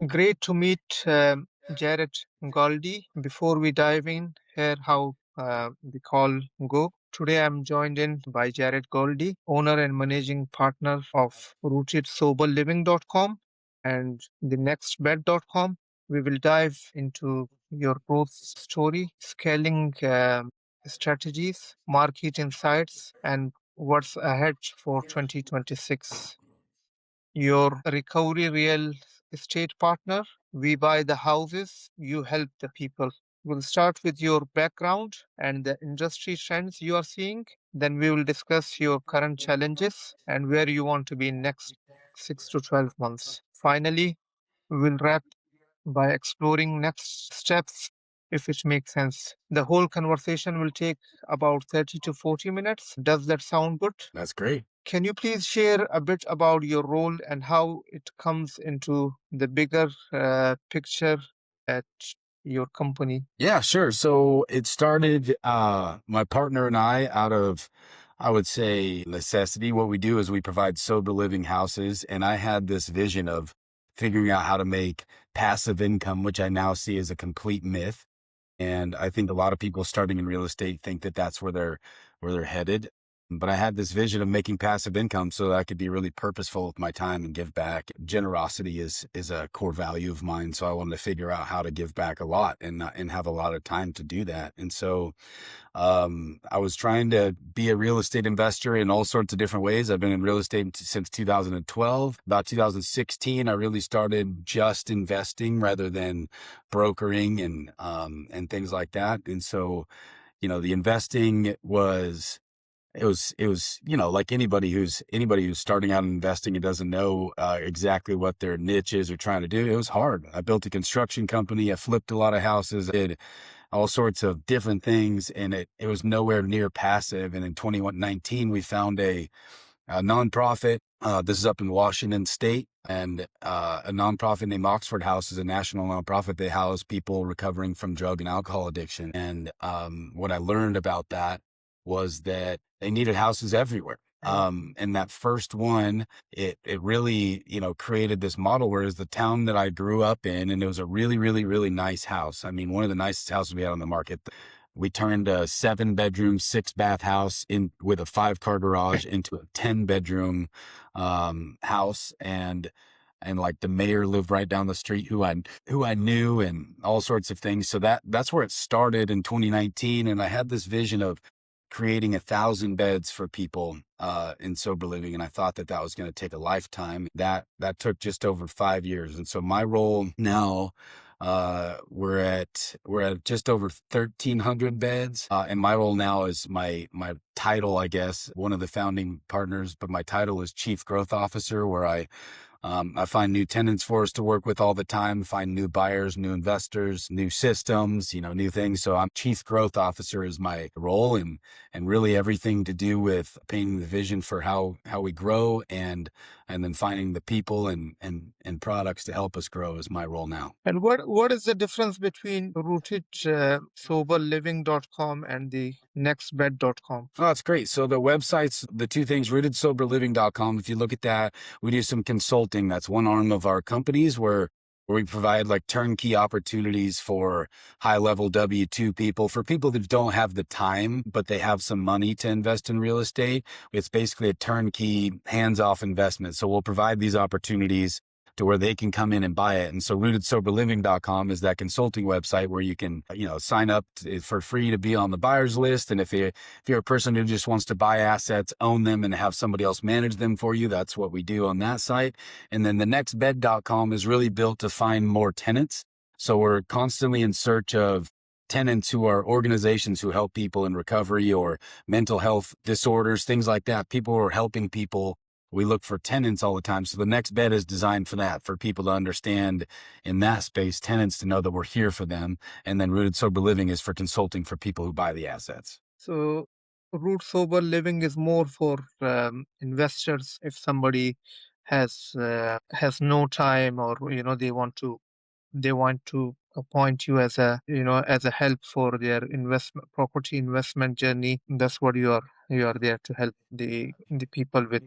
Great to meet Jared Galde. Before we dive in, here how the call go. Today I'm joined in by Jared Goldie, owner and managing partner of rootedsoberliving.com and the nextbed.com. We will dive into your growth story, scaling strategies, market insights, and what's ahead for 2026. Your recovery real estate partner. We buy the houses, you help the people. We'll start with your background and the industry trends you are seeing. Then we will discuss your current challenges and where you want to be in next 6 to 12 months. Finally, we will wrap by exploring next steps if it makes sense. The whole conversation will take about 30 to 40 minutes. Does that sound good? That's great. Can you please share a bit about your role and how it comes into the bigger picture at your company? Yeah, sure. So it started, my partner and I, out of, I would say, necessity. What we do is we provide sober living houses. And I had this vision of figuring out how to make passive income, which I now see as a complete myth. And I think a lot of people starting in real estate think that that's where they're headed. But I had this vision of making passive income so that I could be really purposeful with my time and give back. Generosity is a core value of mine. So I wanted to figure out how to give back a lot and have a lot of time to do that. And so I was trying to be a real estate investor in all sorts of different ways. I've been in real estate since 2012. About 2016, I really started just investing rather than brokering and things like that. And so, the investing was like anybody who's starting out in investing and doesn't know exactly what their niche is or trying to do. It was hard. I built a construction company. I flipped a lot of houses. I did all sorts of different things, and it was nowhere near passive. And in 2019, we found a nonprofit. This is up in Washington State, and a nonprofit named Oxford House is a national nonprofit. They house people recovering from drug and alcohol addiction. And what I learned about that was that they needed houses everywhere. And that first one, it really, created this model, whereas the town that I grew up in, and it was a really, really, really nice house. I mean, one of the nicest houses we had on the market. We turned a 7-bedroom, 6-bath house in with a 5-car garage into a 10-bedroom house. And like the mayor lived right down the street who I knew, and all sorts of things. So that's where it started in 2019. And I had this vision of creating 1,000 beds for people in sober living. And I thought that was going to take a lifetime. That took just over 5 years. And so my role now, we're at just over 1,300 beds. And my role now is my title, I guess, one of the founding partners, but my title is Chief Growth Officer, where I find new tenants for us to work with all the time, find new buyers, new investors, new systems, new things. So I'm Chief Growth Officer is my role, and really everything to do with painting the vision for how we grow, and then finding the people and products to help us grow is my role now. And what is the difference between rootedsoberliving.com and the nextbed.com? Oh, that's great. So the websites, the two things, rootedsoberliving.com, if you look at that, we do some consulting. That's one arm of our companies where we provide like turnkey opportunities for high-level W-2 people, for people that don't have the time, but they have some money to invest in real estate. It's basically a turnkey, hands-off investment. So we'll provide these opportunities to where they can come in and buy it. And so rootedsoberliving.com is that consulting website where you can, sign up for free to be on the buyer's list. And if you're a person who just wants to buy assets, own them, and have somebody else manage them for you, that's what we do on that site. And then the nextbed.com is really built to find more tenants. So we're constantly in search of tenants who are organizations who help people in recovery or mental health disorders, things like that. People who are helping people. We look for tenants all the time. So the next bed is designed for that, for people to understand in that space, tenants to know that we're here for them. And then Rooted Sober Living is for consulting for people who buy the assets. So Root Sober Living is more for investors. If somebody has no time, or they want to appoint you as a help for their property investment journey. That's what you are you are there to help the people with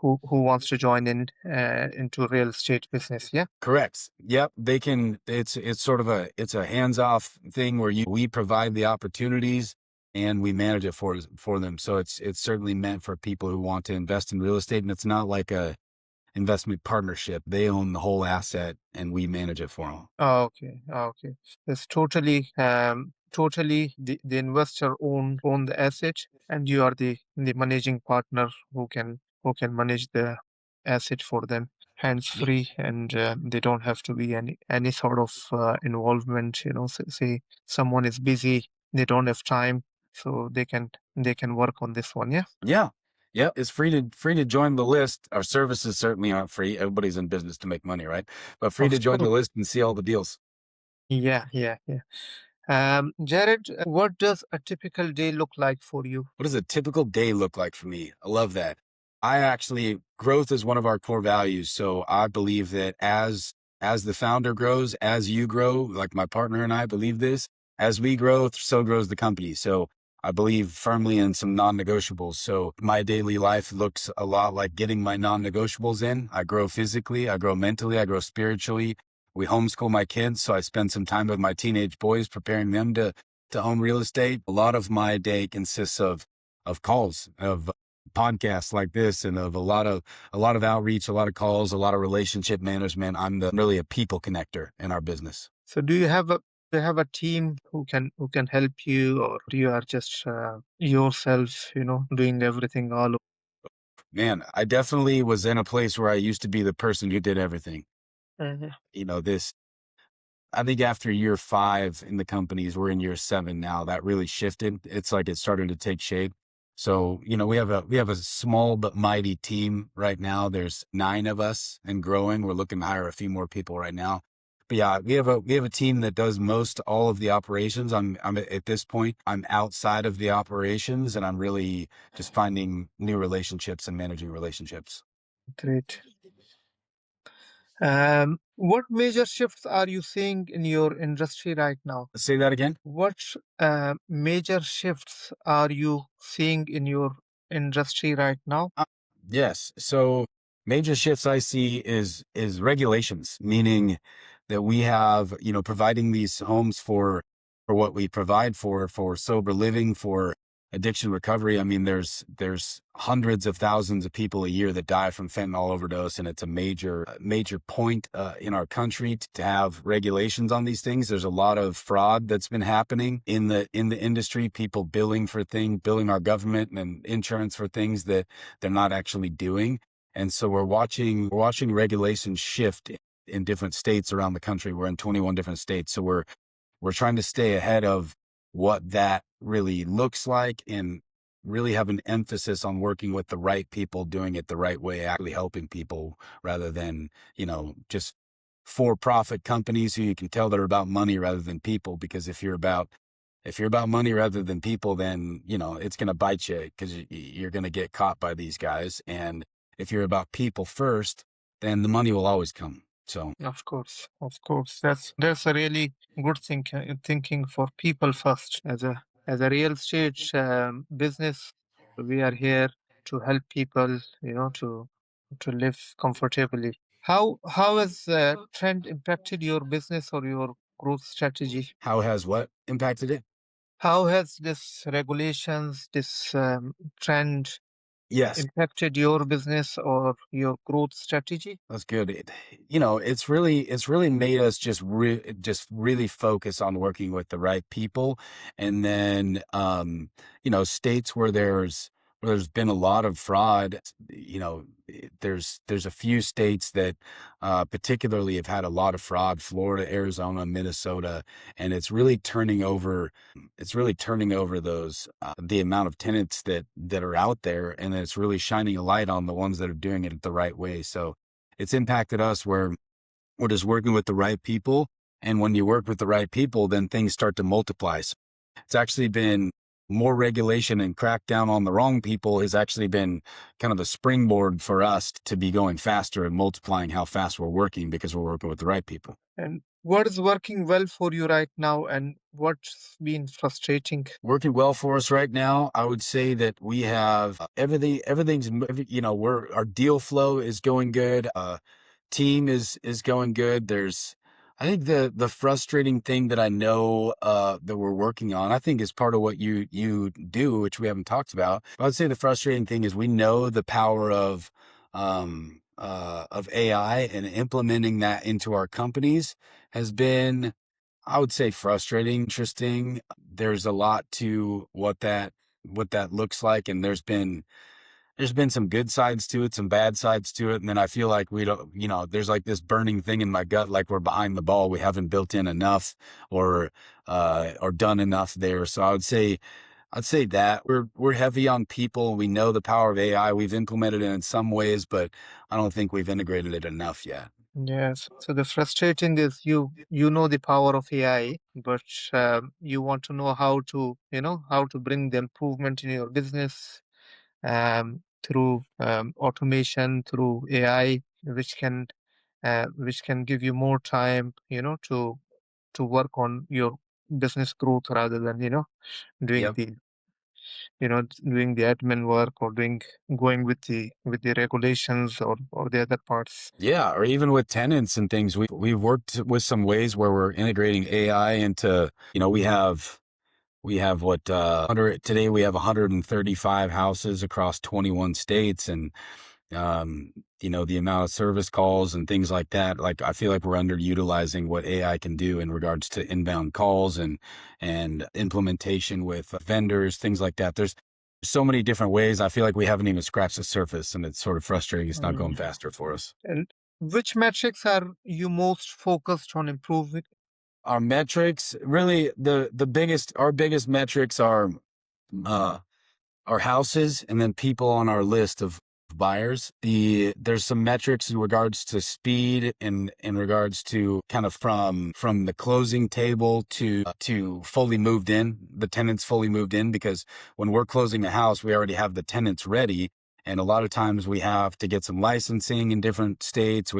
who wants to join in into real estate business. Yeah. Correct. Yep. They can, it's sort of it's a hands-off thing where we provide the opportunities and we manage it for them. So it's certainly meant for people who want to invest in real estate, and it's not like a investment partnership. They own the whole asset and we manage it for them. Oh, okay. Oh, okay. It's totally the investor own the asset, and you are the managing partner who can manage the asset for them, hands Ye- free, and they don't have to be any sort of involvement. Say someone is busy, they don't have time, so they can work on this one. Yeah. Yeah. Yep. It's free to join the list. Our services certainly aren't free. Everybody's in business to make money, right? But free Of to join the course. list and see all the deals. Yeah, yeah, yeah. Jared, what does a typical day look like for you? What does a typical day look like for me? I love that. Growth is one of our core values. So I believe that as the founder grows, as you grow, like my partner and I believe this, as we grow, so grows the company. So I believe firmly in some non-negotiables. So my daily life looks a lot like getting my non-negotiables in. I grow physically, I grow mentally, I grow spiritually. We homeschool my kids, so I spend some time with my teenage boys, preparing them to own real estate. A lot of my day consists of calls, of podcasts like this, and of a lot of outreach, a lot of calls, a lot of relationship management. Really a people connector in our business. So do you have a team who can help you, or you are just yourself, doing everything all over? Man, I definitely was in a place where I used to be the person who did everything. Mhm. This I think after year 5 in the companies, we're in year 7 now, that really shifted. It's like it's starting to take shape. So, we have a small but mighty team right now. There's 9 of us and growing. We're looking to hire a few more people right now. But yeah, we have a team that does most all of the operations. I'm at this point, I'm outside of the operations, and I'm really just finding new relationships and managing relationships. Great. What major shifts are you seeing in your industry right now? Say that again. What major shifts are you seeing in your industry right now? Uh, yes. So major shifts I see is regulations, meaning that we have, providing these homes for what we provide for sober living, for addiction recovery. I mean, there's hundreds of thousands of people a year that die from fentanyl overdose, and it's a major point in our country to have regulations on these things. There's a lot of fraud that's been happening in the industry. People billing our government and insurance for things that they're not actually doing. And so we're watching regulations shift in different states around the country. We're in 21 different states, so we're trying to stay ahead of what that really looks like and really have an emphasis on working with the right people, doing it the right way, actually helping people rather than, just for-profit companies who you can tell they're about money rather than people. Because if you're about money rather than people, then, it's going to bite you because you're going to get caught by these guys. And if you're about people first, then the money will always come. So Of course, of course. That's a really good thinking for people first. As a real estate business, we are here to help people, to live comfortably. How has trend impacted your business or your growth strategy? how has what impacted it? How has this regulations, this trend Yes. impacted your business or your growth strategy? That's good. It's really made us just really focus on working with the right people, and then states where there's been a lot of fraud. There's a few states that particularly have had a lot of fraud: Florida, Arizona, Minnesota, and it's really turning over those the amount of tenants that are out there, and it's really shining a light on the ones that are doing it the right way. So it's impacted us where we're just working with the right people. And when you work with the right people, then things start to multiply. So it's actually been more regulation and crack down on the wrong people has actually been kind of a springboard for us to be going faster and multiplying how fast we're working because we're working with the right people. And what is working well for you right now, and what's been frustrating? Working well for us right now, I would say that we have our deal flow is going good. Team is going good. I think the frustrating thing that I know that we're working on, I think is part of what you do, which we haven't talked about. I would say the frustrating thing is we know the power of AI, and implementing that into our companies has been, I would say, frustrating, interesting. There's a lot to what that looks like, and there's been some good sides to it, some bad sides to it. And then I feel like we don't, there's like this burning thing in my gut, like we're behind the ball. We haven't built in enough or done enough there. So I'd say that we're heavy on people. We know the power of AI. We've implemented it in some ways, but I don't think we've integrated it enough yet. Yes. So the frustrating is you know the power of AI, but you want to know how to bring the improvement in your business through automation, through AI, which can give you more time, to work on your business growth rather than doing Yep. the doing the admin work or doing going with the regulations or the other parts. Yeah, or even with tenants and things, we've worked with some ways where we're integrating AI into, we have today we have 135 houses across 21 states, and um, the amount of service calls and things like that. Like, I feel like we're underutilizing what AI can do in regards to inbound calls and implementation with vendors, things like that. There's so many different ways. I feel like we haven't even scratched the surface, and it's sort of frustrating. It's not going Mm. faster for us. And which metrics are you most focused on improving? Our metrics, really, our biggest metrics are uh, our houses, and then people on our list of buyers. There's some metrics in regards to speed and in regards to kind of from the closing table to fully moved in, the tenants fully moved in, because when we're closing a house, we already have the tenants ready. And a lot of times we have to get some licensing in different states.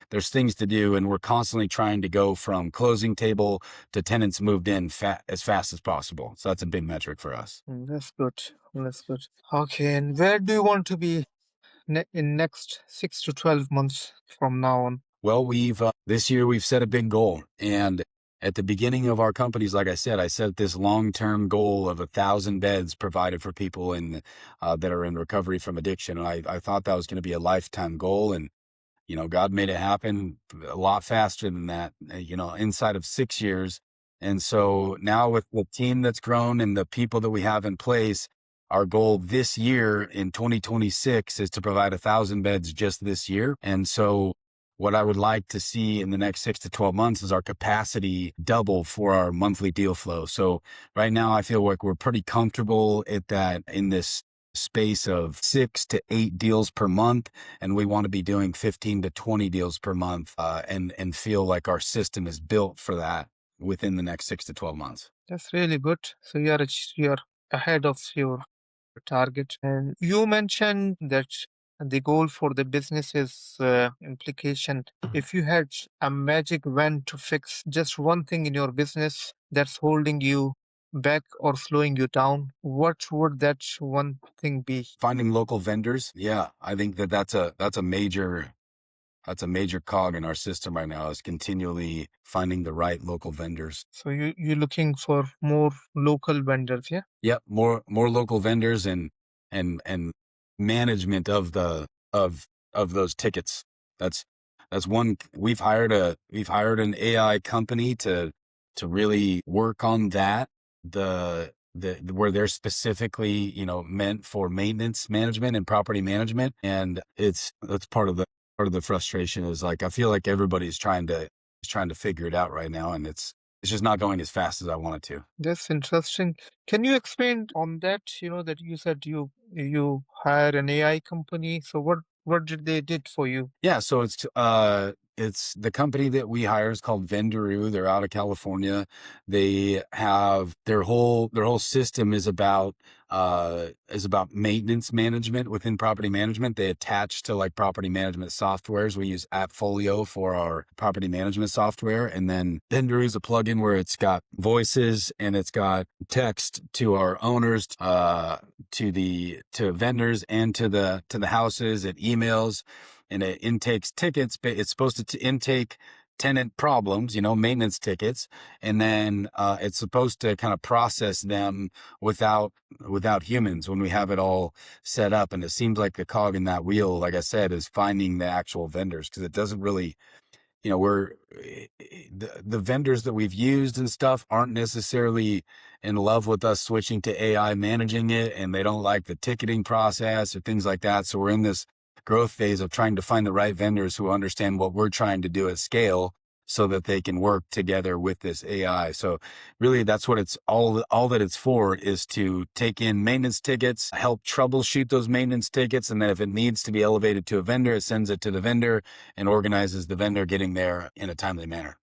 There's things to do, and we're constantly trying to go from closing table to tenants moved in as fast as possible. So that's a big metric for us. That's good. That's good. Okay, and where do you want to be in next 6 to 12 months from now on? Well, we've this year we've set a big goal, and at the beginning of our companies, like I set this long-term goal of 1,000 beds provided for people that are in recovery from addiction, and I thought that was going to be a lifetime goal, and God made it happen a lot faster than that, inside of 6 years. And so now, with the team that's grown and the people that we have in place, our goal this year in 2026 is to provide 1,000 beds just this year. And so what I would like to see in the next 6 to 12 months is our capacity double for our monthly deal flow. So right now I feel like we're pretty comfortable at that, in this space of 6 to 8 deals per month, and we want to be doing 15 to 20 deals per month, and feel like our system is built for that within the next 6 to 12 months. That's really good. So you're ahead of your target. And you mentioned that the goal for the business is implication. If you had a magic wand to fix just one thing in your business that's holding you back or slowing you down, what would that one thing be? Finding local vendors, yeah, I think that's a major cog in our system right now, is continually finding the right local vendors. So you're looking for more local vendors, yeah? Yep, more local vendors, and management of those tickets. That's that's one. We've hired an AI company to really work on that. Where they're specifically, meant for maintenance management and property management, and that's part of the frustration, is like I feel like everybody's trying to figure it out right now, and it's just not going as fast as I want it to. That's interesting. Can you explain on that? That you said you hire an AI company. So what did they did for you? Yeah, so it's the company that we hire is called Vendaroo. They're out of California. They have their whole system is about maintenance management within property management. They attach to like property management softwares. We use AppFolio for our property management software, and then Vendaroo is a plugin where it's got voices and it's got text to our owners, to vendors, and to the houses, and emails, and it intakes tickets. But it's supposed to intake tenant problems, maintenance tickets, and then it's supposed to kind of process them without humans when we have it all set up. And it seems like the cog in that wheel, like I said, is finding the actual vendors, because it doesn't really, the vendors that we've used and stuff aren't necessarily in love with us switching to AI managing it, and they don't like the ticketing process or things like that. So we're in this growth phase of trying to find the right vendors who understand what we're trying to do at scale, so that they can work together with this AI. So really, that's what it's all that it's for, is to take in maintenance tickets, help troubleshoot those maintenance tickets, and then if it needs to be elevated to a vendor, it sends it to the vendor and organizes the vendor getting there in a timely manner.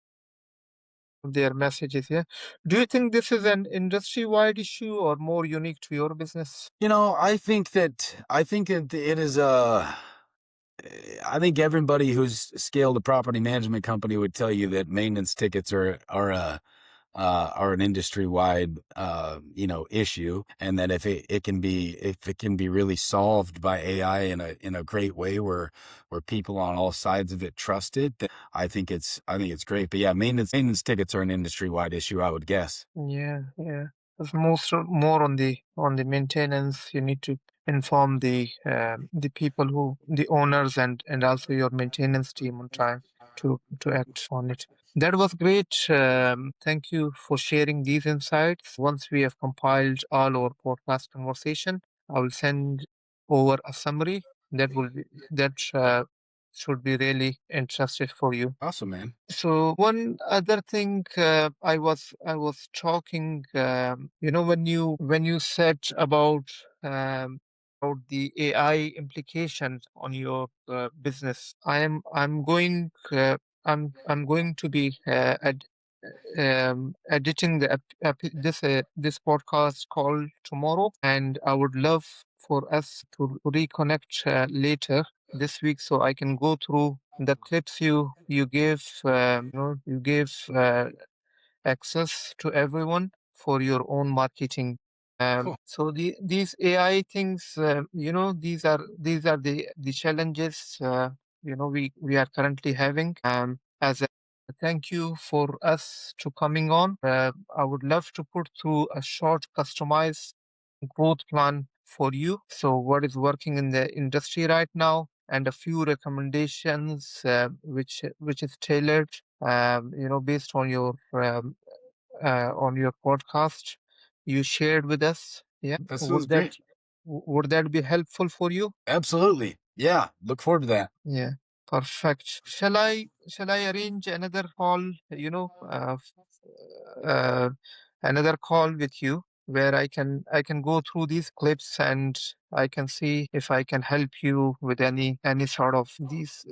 Their messages. Yeah. Do you think this is an industry-wide issue or more unique to your business? I think that it is I think everybody who's scaled a property management company would tell you that maintenance tickets are an industry wide issue, and that if it can be really solved by AI in a great way where people on all sides of it trust it, then I think it's great. But yeah, maintenance tickets are an industry wide issue, I would guess. Yeah, yeah. It's more on the maintenance. You need to inform the people the owners and also your maintenance team on time to act on it. That was great. Thank you for sharing these insights. Once we have compiled all our podcast conversation, I will send over a summary that should be really interested for you. Awesome, man. So one other thing, I was talking, when you said about the AI implications on your business. I'm going to be editing this podcast call tomorrow, and I would love for us to reconnect later this week so I can go through the clips you gave you gave access to everyone for your own marketing. Cool. So these AI things, these are the challenges we are currently having. As a thank you for us to coming on. I would love to put through a short customized growth plan for you. So what is working in the industry right now, and a few recommendations which is tailored, based on your podcast you shared with us. Yeah, That sounds great. would that be helpful for you? Absolutely. Yeah. Look forward to that. Yeah, perfect. Shall I arrange another call, uh, another call with you where I can go through these clips and I can see if I can help you with any sort of these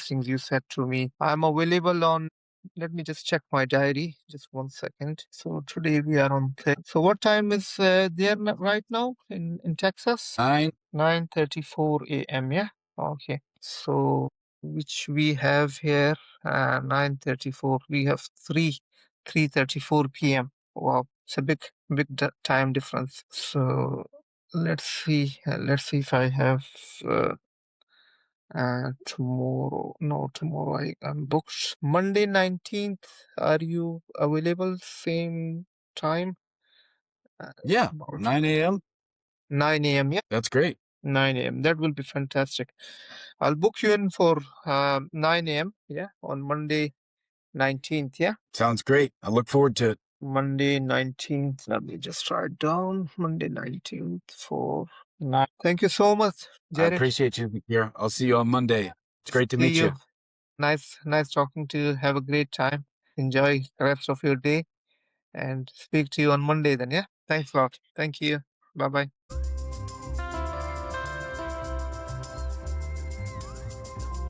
things you said to me. I'm available on. Let me just check my diary. Just one second. So today we are on. So what time is there right now in Texas? 9. 9:34 a.m. Yeah. Okay. So which we have here 9:34. We have 3:34 p.m. Wow, it's a big time difference. So let's see if I have uh, tomorrow. No, tomorrow I'm booked. Monday 19th. Are you available? Same time? Yeah. About 9 a.m. 9 a.m. Yeah, That's great. 9 a.m. That will be fantastic. I'll book you in for 9 a.m. Yeah, on Monday 19th. Yeah, Sounds great. I look forward to it. Monday 19th. Let me just write down Monday 19th for 9. Thank you so much, I Jared. appreciate you here. I'll see you on Monday. It's great to See meet you. you. Nice talking to you. Have a great time. Enjoy the rest of your day and speak to you on Monday then. Yeah. Thanks a lot. Thank you. Bye bye.